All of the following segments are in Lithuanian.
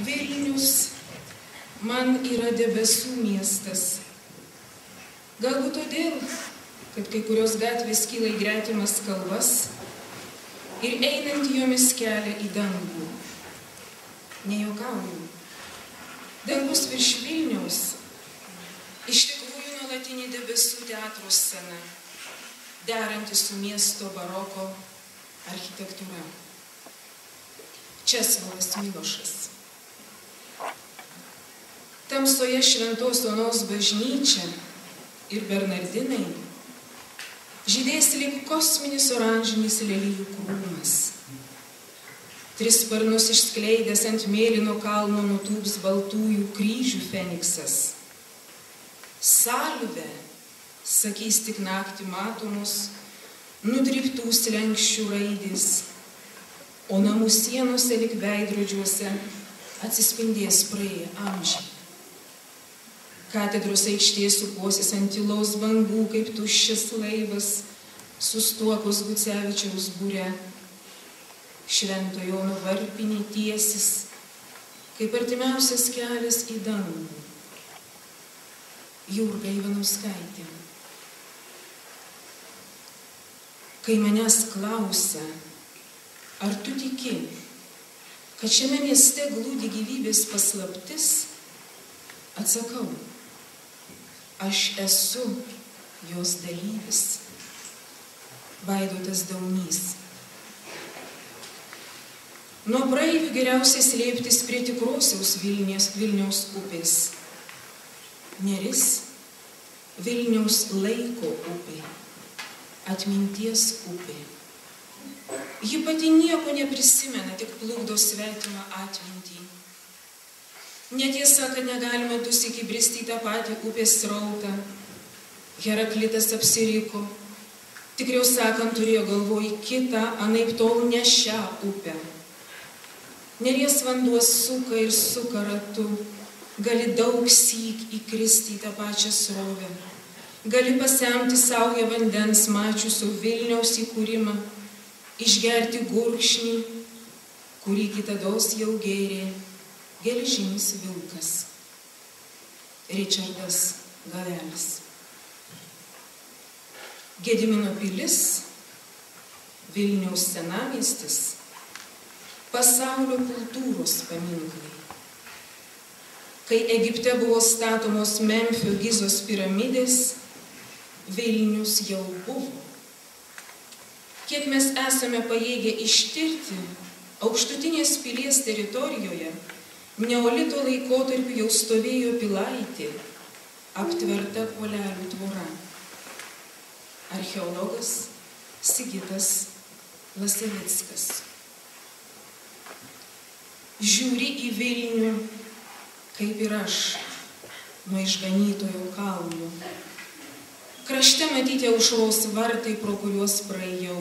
Vilnius man yra debesų miestas. Galbūt todėl, kad kai kurios gatvės kyla į gretimas kalvas ir einant jomis kelia į dangų. Nejuokauju. Dangus virš Vilniaus iš tikrųjų nuolatinė debesų teatro scena, deranti su miesto baroko architektūra. Česlovas Milošas. Tamsoje Šventos Onos bažnyčia ir Bernardinai žydės lyg kosminis oranžinis lelijų krūmas. Tris sparnus išskleidęs ant mėlyno kalno nutūps baltųjų kryžių feniksas. Salve, sakys tik naktį matomos, nudribtų slenksčių raidės, o namų sienose lyg veidrodžiuose atsispindės praėję amžiai. Katedros aikštė supuosis ant tylos bangų, kaip tuščias laivas, sustuokos Gucevičiaus būre. Švento Jono varpinė tiesis, kaip artimiausias kelias į dangų. Jurga Ivanauskaitė. Kai manęs klausia, ar tu tiki, kad šiame mieste glūdi gyvybės paslaptis, atsakau, aš esu jos dalyvis. Vaidotas Daunys. Nuo praeivių geriausiai slėptis prie tikrosios Vilniaus upės. Neris Vilniaus laiko upė, atminties upė. Ji pati nieko neprisimena, tik plukdo svetimą atmintį. Netiesa, kad negalime dusyk įbristi į tą patį upės srautą. Heraklitas apsiriko, tikriau sakant, turėjo galvoj kitą, anaiptol ne šią upę. Neries vanduo suka ir suka ratu, gali daug syk įkristi į tą pačią srovę. Gali pasemti saują vandens mačiusio Vilniaus įkūrimą, išgerti gurkšnį, kurį kitados jau gėrė geležinis vilkas. Ričardas Gavelis. Gedimino pilis, Vilniaus senamiestis, pasaulio kultūros paminklai. Kai Egipte buvo statomos Memfio Gizos piramidės, Vilnius jau buvo. Kiek mes esame pajėgę ištirti, aukštutinės pilies teritorijoje neolito laikotarpiu jau stovėjo pilaitė, aptverta kuolelių tvora. Archeologas Sigitas Lasevickas. Žiūri į Vilnių, kaip ir aš, nuo išganytojo kalnų. Krašte matyti aušros vartai, pro kuriuos praėjau.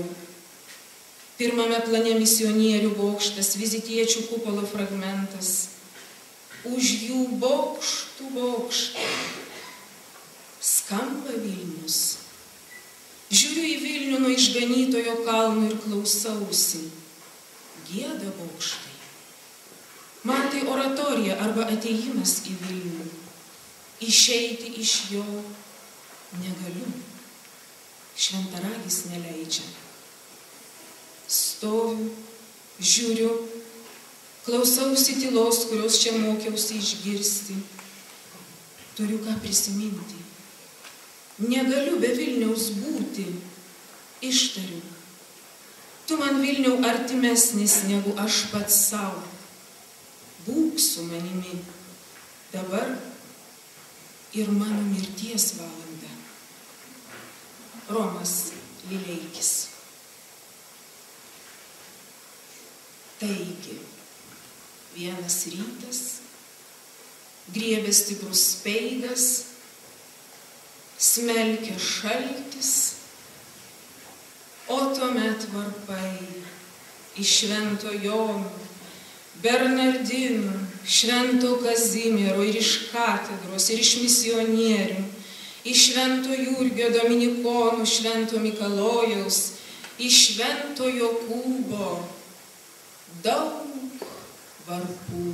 Pirmame plane misionierių bokštas, vizitiečių kupolo fragmentas. Už jų bokštų bokštai skamba Vilnius. Žiūriu į Vilnių nuo išganytojo kalnų ir klausausi. Gieda bokštai. Man tai oratorija arba atėjimas į Vilnių. Išeiti iš jo negaliu. Šventaragis neleidžia. Stoviu, žiūriu, klausausi tylos, kurios čia mokiausi išgirsti. Turiu ką prisiminti. Negaliu be Vilniaus būti. Ištariu. Tu man, Vilniau, artimesnis negu aš pats savo. Būk su manimi dabar ir mano mirties valanda. Romas Lileikis. Taigi, vienas rytas, griebė stiprus speigas, smelkia šaltis, o tuomet varpai iš Švento Jono, Bernardinų, Švento Kazimiero ir iš katedros, ir iš misionierių, iš Švento Jurgio Dominikonų, Švento Mikalojaus, iš Švento Jokūbo, daug varpų